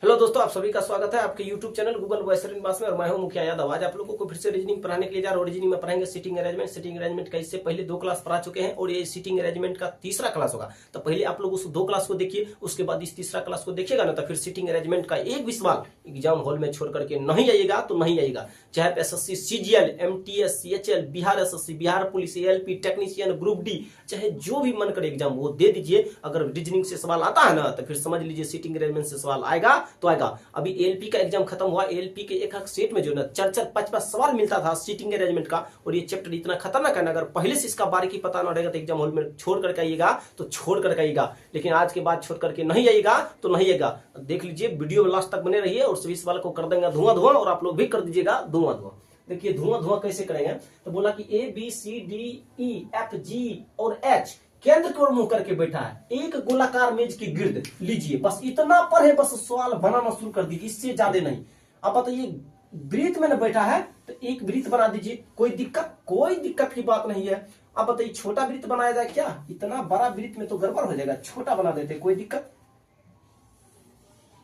Hello दोस्तों, आप सभी का स्वागत है आपके YouTube channel Google voice class में। और मैं हूं मुखिया यादव। आज आप लोगों को फिर से रीजनिंग पढ़ाने के लिए जा रहा हूं। रीजनिंग में पढ़ाएंगे सिटिंग अरेंजमेंट का इससे पहले 2 क्लास पढ़ा चुके हैं और ये सिटिंग अरेंजमेंट का तीसरा क्लास होगा। तो पहले आप लोग उस 2 क्लास को देखिए, उसके बाद इस तीसरा क्लास को देखिएगा ना, तो फिर सिटिंग अरेंजमेंट का एक भी सवाल एग्जाम हॉल में छोड़ करके नहीं आइएगा तो नहीं आएगा। चाहे SSC CGL, MTS, CHL, Bihar SSC, Bihar police, ALP, technician, group D, चाहे जो भी मन करे एग्जाम वो दे दीजिए। अगर रीजनिंग से सवाल आता है ना तो फिर समझ लीजिए सिटिंग अरेंजमेंट से सवाल आएगा तो आएगा। अभी एएलपी का एग्जाम खत्म हुआ। एएलपी के एक सेट में जो ना 4-4, 5-5 सवाल मिलता था सिटिंग अरेंजमेंट का। और ये चैप्टर इतना खतरनाक है ना, अगर पहले से इसका बारीकी पता ना रहेगा तो एग्जाम हॉल में छोड़ करके आइएगा तो छोड़ करके आइएगा। लेकिन आज के बाद छोड़ करके नहीं आइएगा तो नहीं आएगा। देख लीजिए, वीडियो में लास्ट तक बने रहिए और सभी सवाल को कर देंगे धुआं धुआं, और आप लोग भी कर दीजिएगा धुआं धुआं। देखिए धुआं धुआं कैसे करेंगे, तो बोला कि A B C D E F G और एच केंद्र की ओर मुंह करके बैठा है। एक गोलाकार मेज की गिर्द लीजिए, बस इतना पर है, बस सवाल बनाना शुरू कर दीजिए, इससे ज्यादा नहीं। अब बताइए वृत्त में न बैठा है तो एक वृत्त बना दीजिए, कोई दिक्कत की बात नहीं है। अब बताइए छोटा वृत्त बनाया जाए क्या? इतना बड़ा वृत्त में तो गड़बड़ हो जाएगा, छोटा बना देते, कोई दिक्कत।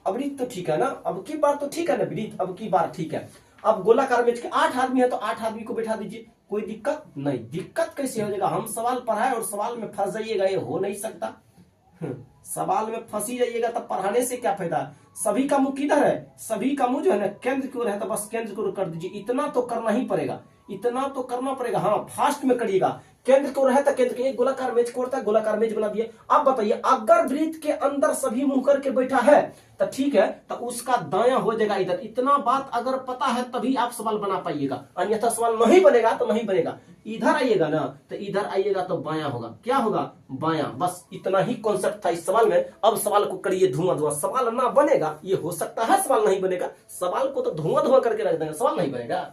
अब वृत्त तो ठीक है ना, अब की बार तो ठीक है ना, वृत्त अब की बार ठीक है। अब गोलाकार मेज के 8 आदमी है तो 8 आदमी को बैठा दीजिए, कोई दिक्कत नहीं। दिक्कत कैसे हो जाएगा? हम सवाल पढ़ाए और सवाल में फंस जाइएगा, ये हो नहीं सकता। सवाल में फंसी जाइएगा तब पढ़ाने से क्या फायदा? सभी का मुंह किधर है? सभी का मुंह जो है ना केंद्र की ओर है, तो बस केंद्र की ओर कर दीजिए। इतना तो करना ही पड़ेगा, इतना तो करना पड़ेगा। हाँ, फास्ट में करिएगा। केंद्र की ओर है तो केंद्र के एक गोलाकार मेज को है, गोलाकार मेज बना दिए। अब बताइए अगर वृत्त के अंदर सभी मुंह करके बैठा है तो ठीक है, तो उसका दाया हो जाएगा इधर। इतना बात अगर पता है तभी आप सवाल बना पाइएगा, अन्यथा सवाल नहीं बनेगा तो नहीं बनेगा। इधर आइएगा ना तो इधर आइएगा तो बाया होगा। क्या होगा? बाया। बस इतना ही कॉन्सेप्ट था इस सवाल में। अब सवाल को करिए धुआं धुआं। सवाल ना बनेगा, ये हो सकता है सवाल नहीं बनेगा। सवाल को तो धुआं धुआं करके रख देंगे, सवाल नहीं बनेगा।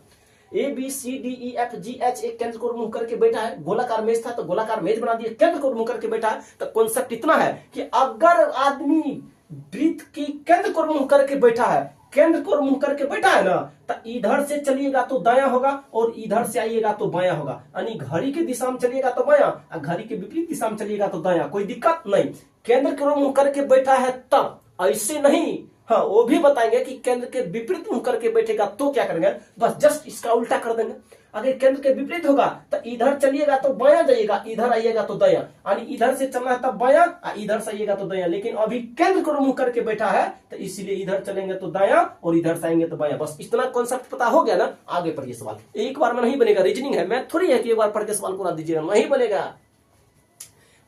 A B C D E F G H एक केंद्र को मुंह करके बैठा है। गोलाकार मेज था तो गोलाकार मेज बना दिया, केंद्र को मुंह करके बैठा है। तो कॉन्सेप्ट इतना है कि अगर आदमी वृत्त की केंद्र को मुंह करके बैठा है, केंद्र को मुंह करके बैठा है ना, तो इधर से चलिएगा तो दाया होगा और इधर से आइएगा तो बाया होगा। यानी घड़ी की दिशा में चलिएगा तो बाया और घड़ी के विपरीत दिशा में चलिएगा तो दाया, कोई दिक्कत नहीं। केंद्र को मुंह करके बैठा है तब, ऐसे नहीं। हाँ, वो भी बताएंगे कि केंद्र के विपरीत मुंह करके बैठेगा तो क्या करेंगे, बस जस्ट इसका उल्टा कर देंगे। अगर केंद्र के विपरीत होगा तो इधर चलिएगा तो बाया जाइएगा, इधर आइएगा तो दाया। यानी इधर से चलना है तब बाया, इधर से आइएगा तो दाया। लेकिन अभी केंद्र को मुंह करके बैठा है तो इसीलिए इधर चलेंगे तो दाया और इधर से आएंगे तो बाया। बस इतना कॉन्सेप्ट पता हो गया ना, आगे पढ़िए सवाल। एक बार में नहीं बनेगा, रीजनिंग है, मैथ थोड़ी है कि एक बार पढ़ के सवाल पूरा दीजिएगा, नहीं बनेगा।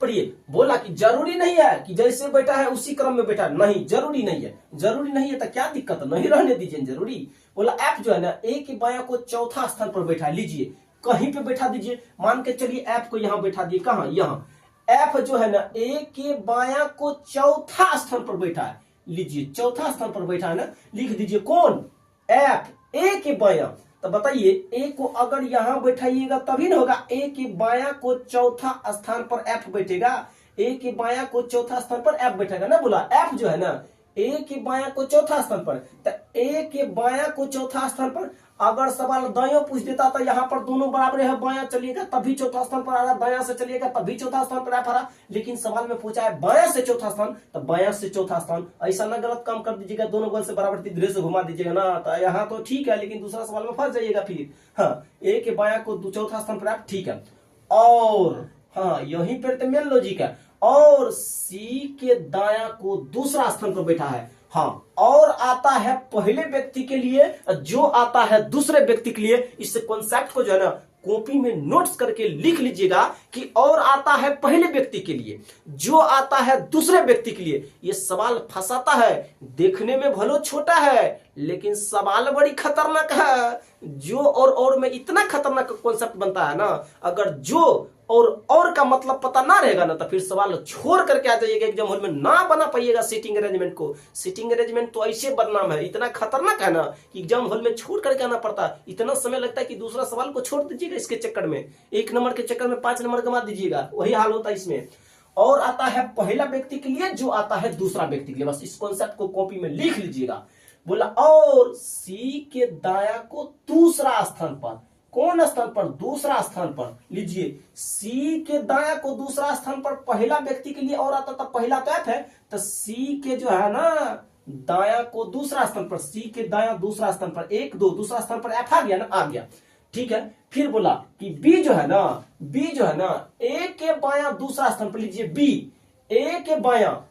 पढ़िए, बोला कि जरूरी नहीं है कि जैसे बैठा है उसी क्रम में बैठा, नहीं जरूरी नहीं है। जरूरी नहीं है तो क्या दिक्कत है, नहीं रहने दीजिए जरूरी। बोला एफ जो है ना ए के बाया को चौथा स्थान पर बैठा लीजिए, कहीं पे बैठा दीजिए। मान के चलिए एफ को यहाँ बैठा दिए, कहा? यहाँ। एफ जो है ना ए के बाया को चौथा स्थान पर बैठा है लीजिए, चौथा स्थान पर बैठा है ना, लिख दीजिए कौन? एफ, ए के बाया। तो बताइए ए को अगर यहां बैठाइएगा तभी ना होगा। ए के बाया को चौथा स्थान पर एफ बैठेगा, ए के बाया को चौथा स्थान पर एफ बैठेगा ना। बोला एफ जो है ना ए के बाया को चौथा स्थान पर, तो ए के बाया को चौथा स्थान पर। अगर सवाल दाया पूछ देता तो यहाँ पर दोनों बराबर है, बाया चलिएगा तभी चौथा स्थान पर आ रहा, दाया से चलिएगा तभी चौथा स्थान पर आ रहा। लेकिन सवाल में पूछा है बाया से चौथा स्थान, तो बाया से चौथा स्थान। ऐसा ना गलत काम कर दीजिएगा, दोनों बल से बराबर धीरे से घुमा दीजिएगा ना, तो यहाँ तो ठीक है लेकिन दूसरा सवाल में फंस जाइएगा फिर। हाँ, ए के बाया को चौथा स्थान पर ठीक है। और हाँ, यहीं पर तो मेन लॉजिक है। और सी के दाया को दूसरा स्थान पर बैठा है। हाँ, और आता है पहले व्यक्ति के लिए, जो आता है दूसरे व्यक्ति के लिए। इस कॉन्सेप्ट को जो है ना कॉपी में नोट्स करके लिख लीजिएगा कि और आता है पहले व्यक्ति के लिए, जो आता है दूसरे व्यक्ति के लिए। ये सवाल फंसाता है, देखने में भलो छोटा है लेकिन सवाल बड़ी खतरनाक है। जो और में इतना खतरनाक कॉन्सेप्ट बनता है ना, अगर जो और का मतलब पता ना रहेगा ना तो फिर सवाल छोड़ करके आ जाइएगा, एग्जाम हॉल में ना बना पाइएगा सिटिंग अरेंजमेंट को। सिटिंग अरेंजमेंट तो ऐसे बदनाम है, इतना खतरनाक है ना कि एग्जाम हॉल में छोड़ करके आना पड़ता है। इतना समय लगता है कि दूसरा सवाल को छोड़ दीजिएगा इसके चक्कर में, 1 नंबर के चक्कर में 5 नंबर कमा दीजिएगा, वही हाल होता है इसमें। और आता है पहला व्यक्ति के लिए, जो आता है दूसरा व्यक्ति के लिए। बस इस कॉन्सेप्ट को कॉपी में लिख लीजिएगा। बोला और सी के दाया को दूसरा स्थान पर, कौन स्थान पर? दूसरा स्थान पर लीजिए। सी के दाया को दूसरा स्थान पर पहला व्यक्ति के लिए और आता था, पहला तो एफ है, तो सी के जो है ना दाया को दूसरा स्थान पर, सी के दाया दूसरा स्थान पर 1 2 दूसरा स्थान पर एफ आ गया ना, आ गया। ठीक है, फिर बोला कि बी जो है ना, बी जो है ना ए के बाया दूसरा स्थान पर, लीजिए बी ए के बाया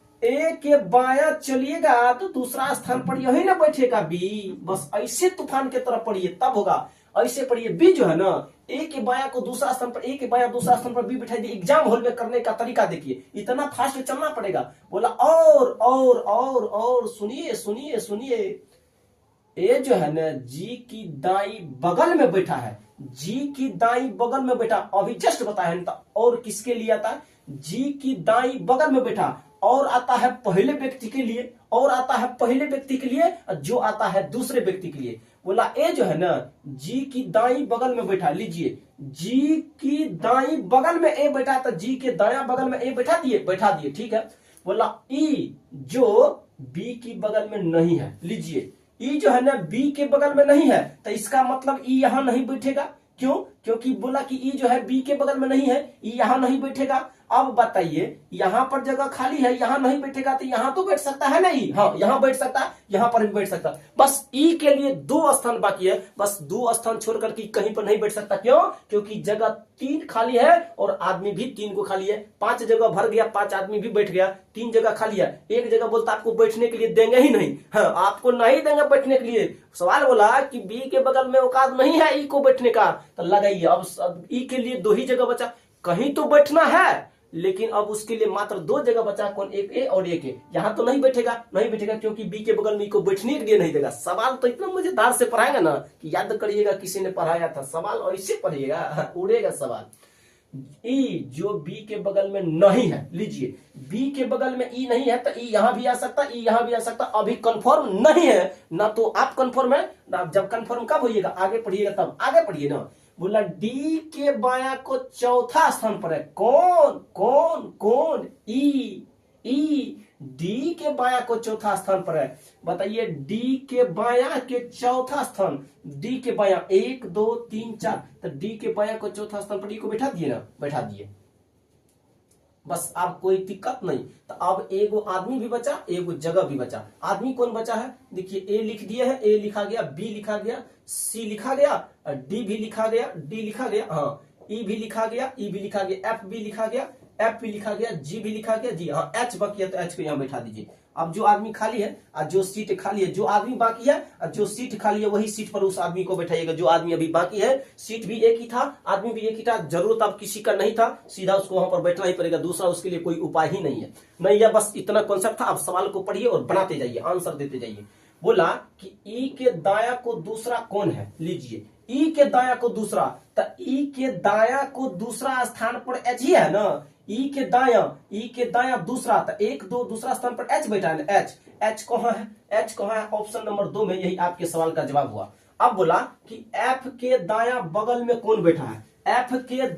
चलिएगा तो दूसरा स्थान पर यही ना बैठेगा बी। बस ऐसे तूफान के तरफ पढ़िए तब होगा, ऐसे पढ़िए। बी जो है ना ए के बाया को दूसरा स्थान पर, ए के बाया दूसरा स्थान पर बी बिठाई दिए। एग्जाम हॉल में करने का तरीका देखिए, इतना फास्ट चलना पड़ेगा। बोला और सुनिए सुनिए सुनिए, ए जो है ना जी की दाई बगल में बैठा है, जी की दाई बगल में बैठा, अभी जस्ट बताया ना। और किसके लिए आता है, जी की दाई बगल में बैठा, और आता है पहले व्यक्ति के लिए, और आता है पहले व्यक्ति के लिए, जो आता है दूसरे व्यक्ति के लिए। बोला ए जो है ना जी की दाई बगल में बैठा, लीजिए जी की दाई बगल में ए बैठा, तो जी के दाया बगल में ए बैठा दिए। ठीक है, बोला ई जो बी की बगल में नहीं है, लीजिए ई जो है ना बी के बगल में नहीं है, तो इसका मतलब ई यहां नहीं बैठेगा। क्यों? क्योंकि बोला कि ई जो है बी के बगल में नहीं है, ई यहां नहीं बैठेगा। अब बताइए यहां पर जगह खाली है, यहां नहीं बैठेगा तो यहां तो बैठ सकता है ना ई, हाँ यहां बैठ सकता है, यहां पर भी बैठ सकता है। बस ई के लिए 2 स्थान बाकी है, बस 2 स्थान छोड़कर के कहीं पर नहीं बैठ सकता। क्यों? क्योंकि जगह 3 खाली है और आदमी भी 3 को खाली है। 5 जगह भर गया, 5 आदमी भी बैठ गया, 3 जगह खाली है। एक जगह बोलता आपको बैठने के लिए देंगे ही नहीं, हाँ आपको नहीं देंगे बैठने के लिए। सवाल बोला कि बी के बगल में औकात नहीं है ई को बैठने का, तो लगाइए अब ई के लिए 2 ही जगह बचा। कहीं तो बैठना है लेकिन अब उसके लिए मात्र 2 जगह बचा, कौन, एक ए और एक ए। यहां तो नहीं बैठेगा क्योंकि बी के बगल में को बैठने के लिए नहीं देगा। सवाल तो इतना मजेदार से पढ़ाएगा ना कि याद करिएगा किसी ने पढ़ाया था। सवाल ऐसे पढ़िएगा उड़ेगा सवाल। ई जो बी के बगल में नहीं है, लीजिए बी के बगल में ई नहीं है तो ई यहां भी आ सकता, ई यहां भी आ सकता। अभी कंफर्म नहीं है ना, तो आप कंफर्म है ना, जब कंफर्म कब होइएगा, आगे पढ़िएगा तब। आगे पढ़िए ना, बोला डी के बाया को चौथा स्थान पर है, कौन ई डी के बाया को चौथा स्थान पर है। बताइए डी के बाया के चौथा स्थान, डी के बाया 1 2 3 4, तो डी के बाया को चौथा स्थान पर डी को बैठा दिए ना, बैठा दिए। बस अब कोई दिक्कत नहीं। तो अब एगो आदमी भी बचा, एगो जगह भी बचा। आदमी कौन बचा है, देखिए ए लिख दिए है, ए लिखा गया, बी लिखा गया, सी लिखा गया, डी भी लिखा गया, डी लिखा गया, हाँ ई भी लिखा गया, ई भी लिखा गया, एफ भी लिखा गया, एफ भी लिखा गया, जी भी लिखा गया, जी हाँ एच बाकी है तो एच को यहाँ बैठा दीजिए। अब जो आदमी खाली है और जो सीट खाली है, जो आदमी बाकी है और जो सीट खाली है वही सीट पर उस आदमी को बैठाइएगा। जो आदमी अभी बाकी है, सीट भी एक ही था, आदमी भी एक ही था, जरूरत अब किसी का नहीं था, सीधा उसको वहां पर बैठना ही पड़ेगा। दूसरा उसके लिए कोई उपाय ही नहीं है। नहीं है, बस इतना कॉन्सेप्ट था। अब सवाल को पढ़िए और बनाते जाइए, आंसर देते जाइए। बोला कि ई के दाया को दूसरा कौन है, लीजिए ई के दाया को दूसरा, तो ई के दाया को दूसरा स्थान पर एच ही है ना। ई के दाया दूसरा, तो 1 2 दूसरा स्थान पर एच बैठा है ना, एच कहां है, एच कहां है, ऑप्शन नंबर 2 में। यही आपके सवाल का जवाब हुआ। अब बोला कि एफ के दाया बगल में कौन बैठा है, एफ के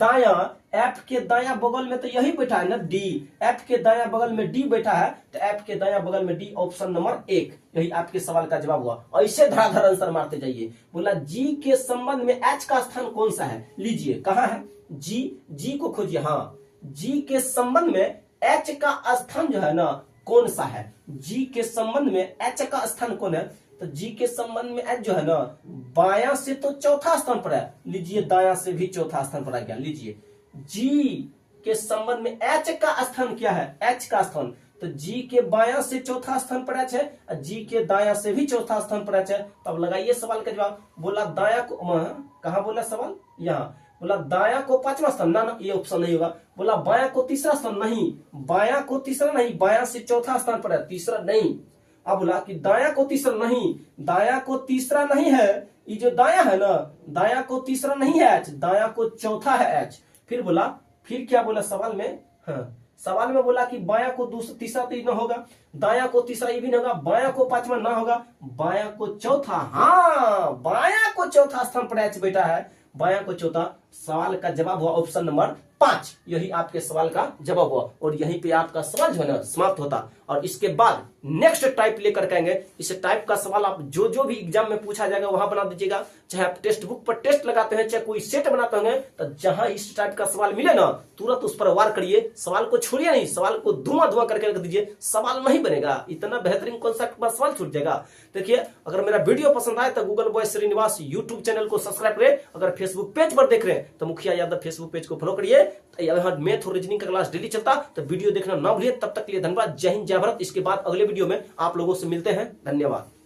दाया बगल में तो यही बैठा है ना डी। एफ के दाया बगल में डी बैठा है, तो एफ के दाया बगल में डी, ऑप्शन नंबर 1। यही आपके सवाल का जवाब हुआ। ऐसे धड़ाधड़ आंसर मारते जाइए। बोला जी के संबंध में एच का स्थान कौन सा है, लीजिए कहां है, जी को खोजिए। हाँ जी के संबंध में एच का स्थान जो है ना कौन सा है, जी के संबंध में एच का स्थान कौन है, तो जी के संबंध में एच जो है ना बाया से तो चौथा स्थान पर है, लीजिए दाया से भी चौथा स्थान पर आ गया। लीजिए जी के संबंध में एच का स्थान क्या है, एच का स्थान, तो जी के बाया से चौथा स्थान पर एच है, जी के दाया से भी चौथा स्थान पर एच है। तब लगाइए सवाल का जवाब। बोला दाया को, कहा बोला सवाल, यहाँ बोला दाया को 5वां स्थान, ना ये ऑप्शन नहीं होगा। बोला बाया को तीसरा स्थान, नहीं बाया को तीसरा नहीं, बाया से चौथा स्थान पर है, तीसरा नहीं। अब बोला कि दाया को तीसरा नहीं, दाया को तीसरा नहीं है, ये जो दाया है ना दाया को तीसरा नहीं है एच, दाया को चौथा है एच। फिर बोला, फिर क्या बोला सवाल में, हाँ सवाल में बोला कि बाया को तीसरा तो ना होगा, दाया को तीसरा ये भी नहीं होगा, बाया को 5वां ना होगा, बाया को चौथा, हाँ बाया को चौथा स्थान पर एच बैठा है, बाया को चौथा। सवाल का जवाब हुआ ऑप्शन नंबर 5। यही आपके सवाल का जवाब हुआ और यहीं पे आपका सवाल जो है ना समाप्त होता। और इसके बाद नेक्स्ट टाइप लेकर के आएंगे। इस टाइप का सवाल आप जो जो भी एग्जाम में पूछा जाएगा वहां बना दीजिएगा। चाहे आप टेक्स्ट बुक पर टेस्ट लगाते हैं, चाहे कोई सेट बनाते होंगे, तो जहां इस टाइप का सवाल मिले ना तुरंत उस पर वार करिए। सवाल को छोड़िए नहीं, सवाल को धुआं करके रख दीजिए, सवाल नहीं बनेगा। इतना बेहतरीन कॉन्सेप्ट पर सवाल छूट जाएगा। देखिए, अगर मेरा वीडियो पसंद आए तो Google boy Srinivas YouTube channel को सब्सक्राइब करें। अगर फेसबुक पेज पर देख रहे हैं तो मुखिया यादव फेसबुक पेज को फॉलो करिए। यहाँ मैथ और रीजनिंग का क्लास डेली चलता, तो वीडियो देखना ना भूलिए। तब तक के लिए धन्यवाद। जय हिंद, जय भारत। इसके बाद अगले वीडियो में आप लोगों से मिलते हैं। धन्यवाद।